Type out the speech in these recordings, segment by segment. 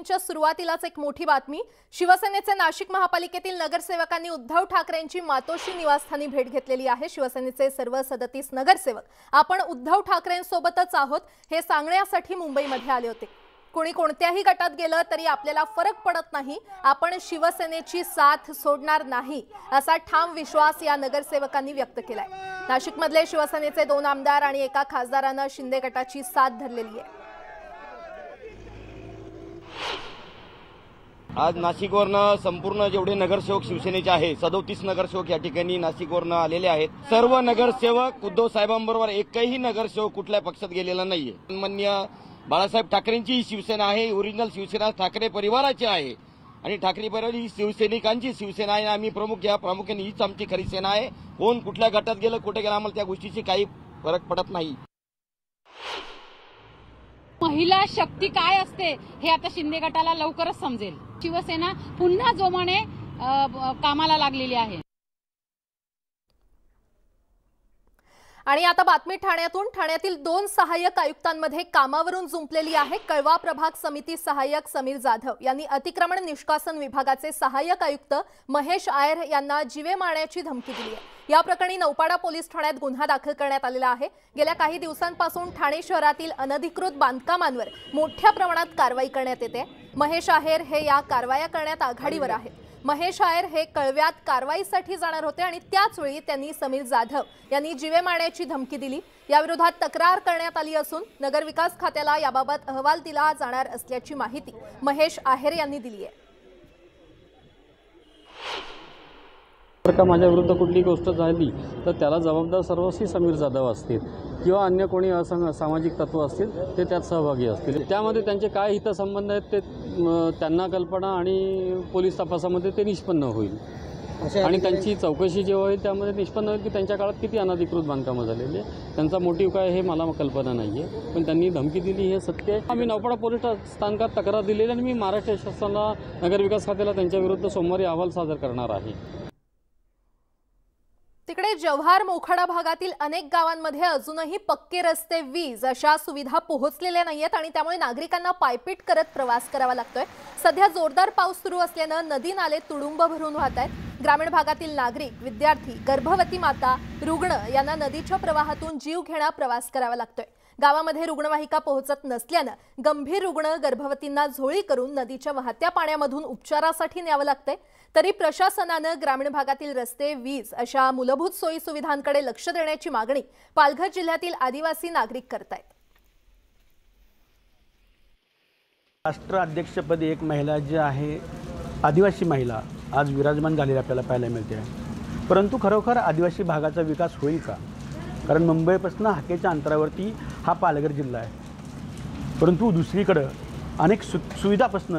बातमींच्या सुरुवातीलाच एक मोठी बातमी। शिवसेनेचे नाशिक महापालिकेतील नगरसेवकांनी उद्धव ठाकरेंची मातोश्री निवासस्थानी भेट घेतलेली आहे। शिवसेनेचे सर्व 37 नगरसेवक आपण उद्धव ठाकरेंसोबतच आहोत हे सांगण्यासाठी मुंबईमध्ये आले होते। कोणी कोणत्याही गटात गेलं तरी आपल्याला फरक पडत नाही, आपण शिवसेनेची साथ सोडणार नाही असा ठाम विश्वास या नगरसेवकांनी व्यक्त केलाय। नाशिकमधले शिवसेनेचे 2 आमदार आणि एका खासदारानं शिंदे गटाची साथ धरलेली आहे। आज नाशिकवरनं संपूर्ण जेवढे नगरसेवक शिवसेनेचे आहेत 37 नगरसेवक या ठिकाणी नाशिकवरनं आलेले आहेत। सर्व नगरसेवक उद्धव साहेबांबरोबर एकही नगरसेवक कुठल्या पक्षात गेलेला नाहीये। माननीय बाळासाहेब ठाकरेंची ही शिवसेना आहे, ओरिजिनल शिवसेना ठाकरे परिवाराची आहे आणि ठाकरे परिवार ही शिवसैनिकांची शिवसेना आहे। आम्ही प्रामुख्याने हीच आमची खरी सेना आहे। कोण कुठल्या गटात गेलं कुठे गेलं आम्हाला त्या गोष्टीची काही फरक पडत नाही। महिला शक्ती काय असते हे आता शिंदे गटाला लवकरच समजेल। शिवसेना पुन्हा जोमाने कामाला लागलेली आहे। आणि आता बातमी ठाण्यातून। ठाण्यातील 2 सहाय्यक आयुक्तांमध्ये कामावरून जुंपलेली आहे। कळवा प्रभाग समिती सहाय्यक समीर जाधव यांनी अतिक्रमण निष्कासन विभागाचे सहाय्यक आयुक्त महेश आयर यांना जीवे मारण्याची धमकी दिली आहे। या प्रकरणी नौपाडा पोलीस ठाण्यात गुन्हा दाखल करण्यात आलेला आहे। गेल्या काही दिवसांपासून ठाणे शहरातील अनधिकृत बांधकामांवर मोठ्या प्रमाणात कारवाई करण्यात येते। महेश आयर हे या कारवाया करण्यात आघाडीवर आहेत। महेश आयर हे कळव्यात कारवाईसाठी जाणार होते आणि त्याच वेळी त्यांनी समीर जाधव यांनी जीवे मारण्याची धमकी दिली। याविरोधात तक्रार करण्यात आली असून नगरविकास खात्याला याबाबत अहवाल दिला जाणार असल्याची माहिती महेश आयर यांनी दिली आहे। जर का माझ्या विरुद्ध कुठली गोष्ट झाली तर त्याला जबाबदार सर्वस्वी समीर जाधव असतील किंवा अन्य कोणी सामाजिक तत्व असतील ते त्यात सहभागी असतील। त्यामध्ये त्यांचे काय हितसंबंध आहेत ते त्यांना कल्पना आणि पोलीस तपासामध्ये ते निष्पन्न होईल आणि त्यांची चौकशी जेव्हा होईल त्यामध्ये निष्पन्न होईल की त्यांच्या काळात किती अनधिकृत बांधकामं झालेली आहे। त्यांचा मोटिव्ह काय हे मला कल्पना नाही आहे, पण त्यांनी धमकी दिली हे सत्य आहे। आम्ही नौपाडा पोलीस स्थानकात तक्रार दिलेली आणि मी महाराष्ट्र शासनाला नगरविकास खात्याला त्यांच्याविरुद्ध सोमवारी अहवाल सादर करणार आहे। तिकडे जव्हार मोखाडा भागातील अनेक गावांमध्ये अजूनही पक्के रस्ते, वीज अशा सुविधा पोहोचलेल्या नाहीयेत आणि त्यामुळे नागरिकांना पायपीट करत प्रवास करावा लागतोय। सध्या जोरदार पाऊस सुरू असल्याने नदी नाले तुडुंब भरून वाहत आहेत। ग्रामीण भागातील नागरिक, विद्यार्थी, गर्भवती माता, रुग्ण यांना नदीच्या प्रवाहातून जीव घेणा प्रवास करावा लागतोय। गावामध्ये रुग्णवाहिका पोहोचत नसल्याने गंभीर रुग्ण गर्भवतींना झोळी करून नदीच्या वाहत्या पाण्यामधून उपचारासाठी न्यावं लागतंय। तरी प्रशासनाने ग्रामीण भागातील रस्ते, वीज अशा मूलभूत सोयी सुविधांकडे लक्ष देण्याची मागणी पालघर जिल्ह्यातील आदिवासी नागरिक करतायत। राष्ट्र अध्यक्षपदी एक महिला जी आहे, आदिवासी महिला आज विराजमान झालेली आपल्याला पाहायला मिळते। परंतु खरोखर आदिवासी भागाचा विकास होईल का? कारण मुंबईपासून हाकेच्या अंतरावरती हा पालघर जिल्हा आहे, परंतु दुसरीकडे अनेक सुविधापासून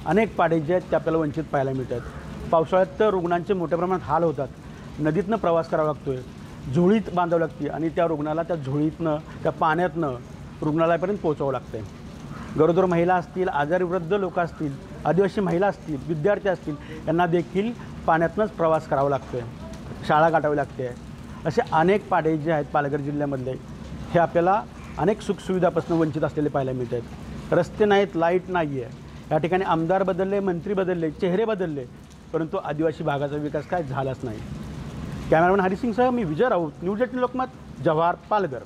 अनेक पाडे जे आहेत ते आपल्याला वंचित पाहायला मिळतात। पावसाळ्यात तर रुग्णांचे मोठ्या प्रमाणात हाल होतात। नदीतनं प्रवास करावा लागतोय, झोळीत बांधावं लागते आणि त्या रुग्णाला त्या झोळीतनं त्या पाण्यातनं रुग्णालयापर्यंत पोहोचावं लागतंय। गरोदर महिला असतील, आजारी वृद्ध लोक असतील, आदिवासी महिला असतील, विद्यार्थी असतील, यांना देखील पाण्यातनंच प्रवास करावा लागतोय, शाळा गाठावी लागते। असे अनेक पाडे जे आहेत पालघर जिल्ह्यामधले हे आपल्याला अनेक सुखसुविधापासून वंचित असलेले पाहायला मिळतात। रस्ते नाहीत, लाईट नाही आहे। या ठिकाणी आमदार बदलले, मंत्री बदलले, चेहरे बदलले, परंतु आदिवासी भागाचा विकास काय झालाच नाही। कॅमेरामॅन हरिसिंगसह मी विजय राऊत, न्यूज 18 लोकमत, जव्हार, पालघर।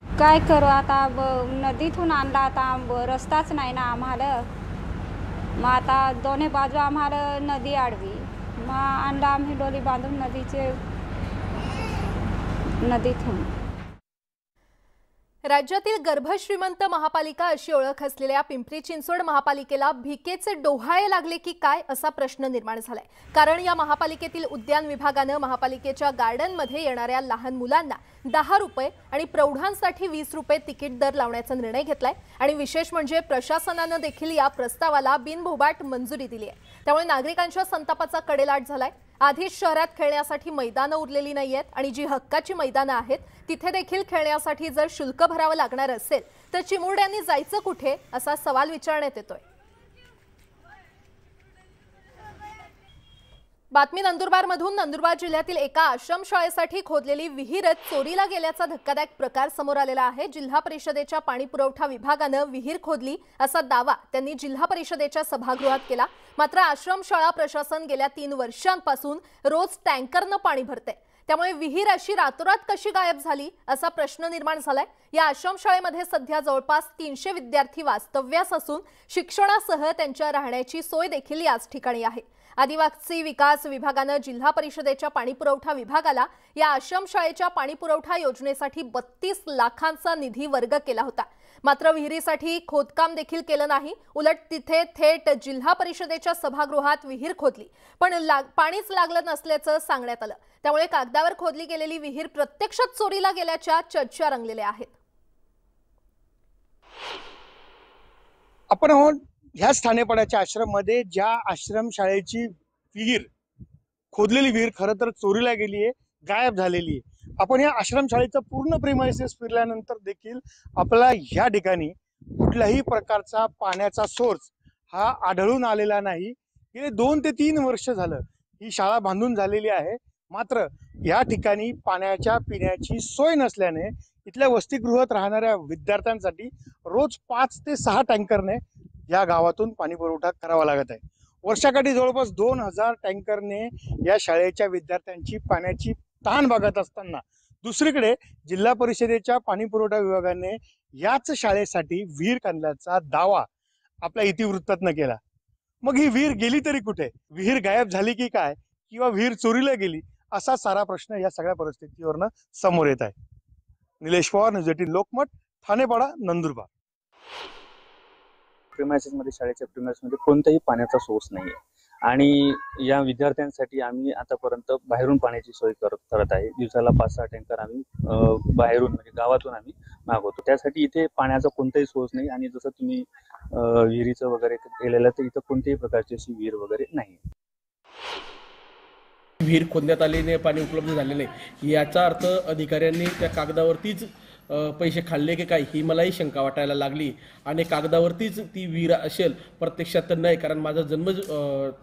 काय करू आता, नदीतून आणला आता रस्ताच नाही ना आम्हाला। मग आता दोन्ही बाजू आम्हाला नदी आडवी, मग आणला आम्ही डोली बांधून नदीतून। राज्यातील गर्भश्रीमंत महापालिका अशी ओळख असलेल्या पिंपरी चिंचवड महापालिकेला भिकेचे डोहाळे लागले की काय असा प्रश्न निर्माण झालाय। कारण या महापालिकेतील उद्यान विभागाने महापालिकेच्या गार्डनमध्ये येणाऱ्या लहान मुलांना 10 रुपये आणि प्रौढांसाठी 20 रुपये तिकीट दर लावण्याचा निर्णय घेतलाय आणि विशेष म्हणजे प्रशासनाने देखील या प्रस्तावाला बिनभोभाट मंजुरी दिली आहे। त्यामुळे नागरिकांच्या संतापाचा कडेलाट झालाय। आधीच शहरात खेळण्यासाठी मैदानं उरलेली नाहीयेत आणि जी हक्काची मैदानं आहेत तिथे देखील खेळण्यासाठी जर शुल्क भरावं लागणार असेल तर चिमुरड्यांनी जायचं कुठे असा सवाल विचारण्यात येतोय। बातमी नंदुरबारमधून. नंदुरबार जिल्ह्यातील एका आश्रमशाळेसाठी खोदलेली विहीरच चोरीला गेल्याचा धक्कादायक प्रकार समोर आलेला आहे. जिल्हा परिषदेच्या पाणी पुरवठा विभागानं विहीर खोदली असा दावा त्यांनी जिल्हा परिषदेच्या सभागृहात केला. मात्र आश्रमशाळा प्रशासन गेल्या 3 वर्षांपासून रोज टँकरनं पाणी भरते. त्यामुळे विहीर अशी रातोरात कशी गायब झाली असा प्रश्न निर्माण झालाय. या आश्रमशाळेमध्ये सध्या जवळपास 300 विद्यार्थी वास्तव्यास असून शिक्षणासह त्यांच्या राहण्याची सोय देखील याच ठिकाणी आहे. आदिवासी विकास विभागानं जिल्हा परिषदेच्या पाणीपुरवठा विभागाला या आश्रमशाळेच्या पाणीपुरवठा योजनेसाठी 32 लाखांचा निधी वर्ग केला होता. मात्र विहिरीसाठी खोदकाम देखील केलं नाही. उलट तिथे थेट जिल्हा परिषदेच्या सभागृहात विहीर खोदली, पण पाणीच लागलं नसल्याचं सांगण्यात आलं. त्यामुळे कागदावर खोदली गेलेली विहीर प्रत्यक्षात चोरीला गेल्याच्या चर्चा रंगलेल्या आहेत. आपण ह्याच ठाणेपाड्याच्या आश्रममध्ये ज्या आश्रमशाळेची विहीर खोदलेली विहीर खरं तर चोरीला गेली आहे, गायब झालेली आहे. आपण या आश्रमशाळेचं पूर्ण प्रिमाइसेस फिरल्यानंतर देखील आपल्याला ह्या ठिकाणी कुठल्याही प्रकारचा पाण्याचा सोर्स हा आढळून आलेला नाही. गेले 2 ते 3 वर्ष झालं ही शाळा बांधून झालेली आहे. मात्र या ठिकाणी पाण्याच्या पिण्याची सोय नसल्याने इथल्या वसतिगृहात राहणाऱ्या विद्यार्थ्यांसाठी रोज 5 ते 6 टँकरने या गावातून पाणी पुरवठा करावा लागत आहे. वर्षाकाठी जवळपास 2000 टँकरने या शाळेच्या विद्यार्थ्यांची पाण्याची तहान भागत असताना दुसरीकडे जिल्हा परिषदेच्या पाणी पुरवठा विभागाने याच शाळेसाठी विहीर काढल्याचा दावा आपल्या इतिवृत्तातनं केला. मग ही विहीर गेली तरी कुठे? विहीर गायब झाली की काय, किंवा विहीर चोरीला गेली, असा सारा प्रश्न या सगळ्या परिस्थितीवरनं समोर येत आहे. निलेश पवार, न्यूज 18 लोकमत, ठाणेपाडा, नंदुरबार. प्रिमाइसेसमध्ये शाळेच्या प्रिमाइसेसमध्ये कोणताही पाण्याचा सोर्स नाही आहे आणि या विद्यार्थ्यांसाठी आम्ही आतापर्यंत बाहेरून पाण्याची सोय करत आहे. दिवसाला 5-6 टँकर आम्ही बाहेरून म्हणजे गावातून आम्ही मागवतो. त्यासाठी इथे पाण्याचा कोणताही सोर्स नाही आणि जसं तुम्ही विहिरीचं वगैरे केलेलं तर इथं कोणत्याही प्रकारची अशी विहीर वगैरे नाही. विहीर खोदण्यात आलेले पाणी उपलब्ध झाले नाही याचा अर्थ अधिकाऱ्यांनी त्या कागदावरतीच पैसे खाल्ले की काय ही मलाही शंका वाटायला लागली. आणि कागदावरतीच ती विहीर असेल, प्रत्यक्षात तर नाही, कारण माझा जन्म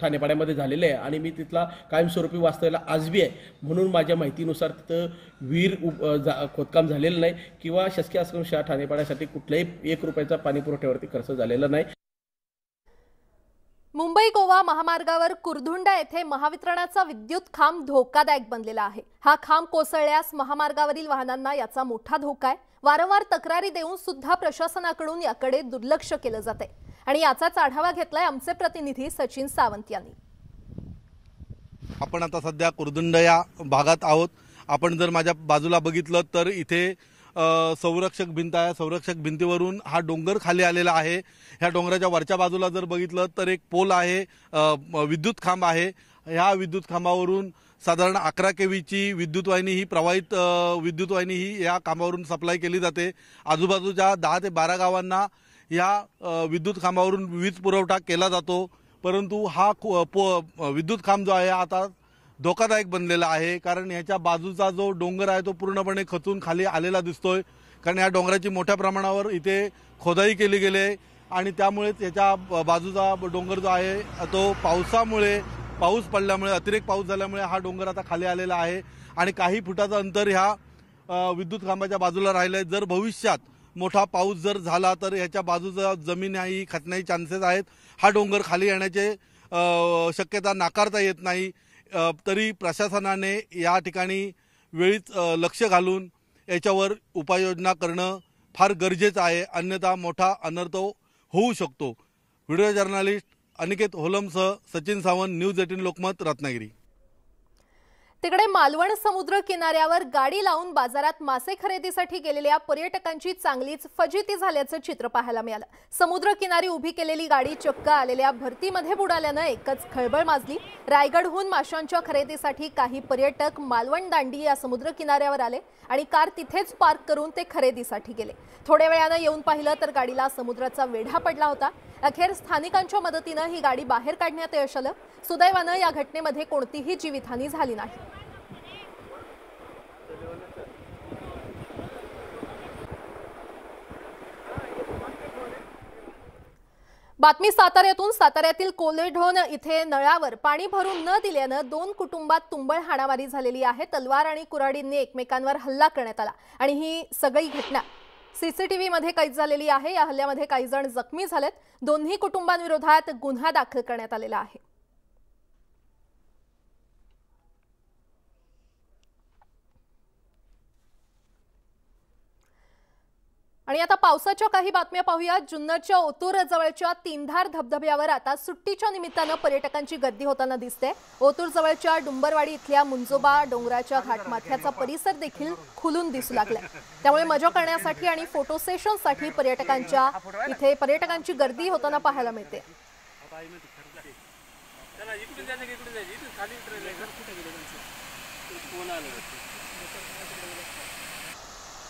ठाणेपाड्यामध्ये झालेला आहे आणि मी तिथला कायमस्वरूपी वास्तव्याला आजबी आहे. म्हणून माझ्या माहितीनुसार तिथं विहीर खोदकाम झालेलं नाही किंवा शासकीय आश्रमशाळा ठाणेपाड्यासाठी कुठल्याही 1 रुपयाचा पाणी पुरवठ्यावरती खर्च झालेला नाही. मुंबई गोवा महामार्गावर कुरधुंडा येथे महावितरणाचा विद्युत खांब धोकादायक बनलेला आहे. हा खांब कोसळल्यास महामार्गावरील वाहनांना याचा मोठा धोका आहे. वारंवार तक्रारी देऊन सुद्धा प्रशासनाकडून याकडे दुर्लक्ष केलं जाते आणि याचाच आढावा घेतलाय आमचे प्रतिनिधी सचिन सावंत यांनी. आपण आता सध्या कुरधुंडा या भागात आहोत. आपण जर माझ्या बाजूला बघितलं तर इथे संरक्षक भिंत आहे. संरक्षक भिंतीवरून हा डोंगर खाली आलेला आहे. ह्या डोंगराच्या वरच्या बाजूला जर बघितलं तर एक पोल आहे, विद्युत खांब आहे. ह्या विद्युत खांबावरून साधारण 11 केव्हीची विद्युत वाहिनी ही प्रवाहित विद्युत वाहिनी ही या खांबावरून सप्लाय केली जाते. आजूबाजूच्या 10 ते 12 गावांना या विद्युत खांबावरून वीज पुरवठा केला जातो. परंतु हा विद्युत खांब जो आहे आता धोकादायक बनलेला आहे, कारण याच्या बाजूचा जो डोंगर आहे तो पूर्णपणे खचून खाली आलेला दिसतोय. कारण या डोंगराची मोठ्या प्रमाणावर इथे खोदाई केली गेली आहे आणि त्यामुळे त्याच्या बाजूचा डोंगर जो आहे तो पाऊस पडल्यामुळे, अतिरेक पाऊस झाल्यामुळे हा डोंगर आता खाली आलेला आहे आणि काही फुटाचं अंतर ह्या विद्युत खांबाच्या बाजूला राहिलंय. जर भविष्यात मोठा पाऊस जर झाला तर याच्या बाजूचा जमीन ही खचण्याचे चान्सेस आहेत. हा डोंगर खाली येण्याचे शक्यता नाकारता येत नाही. तरी प्रशासनाने या ठिकाणी वेळीच लक्ष घालून याच्यावर उपाययोजना करणं फार गरजेचं आहे, अन्यथा मोठा अनर्थ होऊ शकतो. व्हिडिओ जर्नलिस्ट अनिकेत होलमसह सचिन सावंत, न्यूज 18 लोकमत, रत्नागिरी. तिकडे मालवण समुद्र किनाऱ्यावर गाडी लावून बाजारात मासे खरेदीसाठी गेलेल्या पर्यटकांची चांगलीच फजिती झाल्याचं चित्र पाहायला मिळालं. समुद्र किनारी उभी केलेली गाडी चक्क आलेल्या भरतीमध्ये बुडाल्यानं एकच खळबळ माजली. रायगडहून माशांच्या खरेदीसाठी काही पर्यटक मालवण दांडी या समुद्र किनाऱ्यावर आले आणि कार तिथेच पार्क करून ते खरेदीसाठी गेले. थोड्या वेळानं येऊन पाहिलं तर गाडीला समुद्राचा वेढा पडला होता. अखेर स्थानिकांच्या मदतीनं ही गाडी बाहेर काढण्यात यश आलं. सुदैवानं या घटनेमध्ये कोणतीही जीवितहानी झाली नाही. बातमी साताऱ्यातून. साताऱ्यातील कोलेढोण इथे नळावर पाणी भरून न दिल्यानं 2 कुटुंबात तुंबळ हाणामारी झालेली आहे. तलवार आणि कुऱ्हाडींनी एकमेकांवर हल्ला करण्यात आला आणि ही सगळी घटना सीसीटीव्ही मध्ये कैद झालेली आहे. या हल्ल्यामध्ये काही जण जखमी झालेत. दोन्ही कुटुंबांविरोधात गुन्हा दाखल करण्यात आलेला आहे. आणि आता पावसाच्या काही बातम्या पाहूया. जुन्नरच्या ओतूर जवळच्या तीनधार धबधब्यावर आता सुट्टीच्या निमित्तानं पर्यटकांची गर्दी होताना दिसते. ओतूर जवळच्या डुंबरवाडी इथल्या मुंजोबा डोंगराच्या घाटमाथ्याचा परिसर देखील खुलून दिसू लागलाय. त्यामुळे मजा करण्यासाठी आणि फोटो सेशनसाठी पर्यटकांची गर्दी होताना पाहायला मिळते. कोण आलं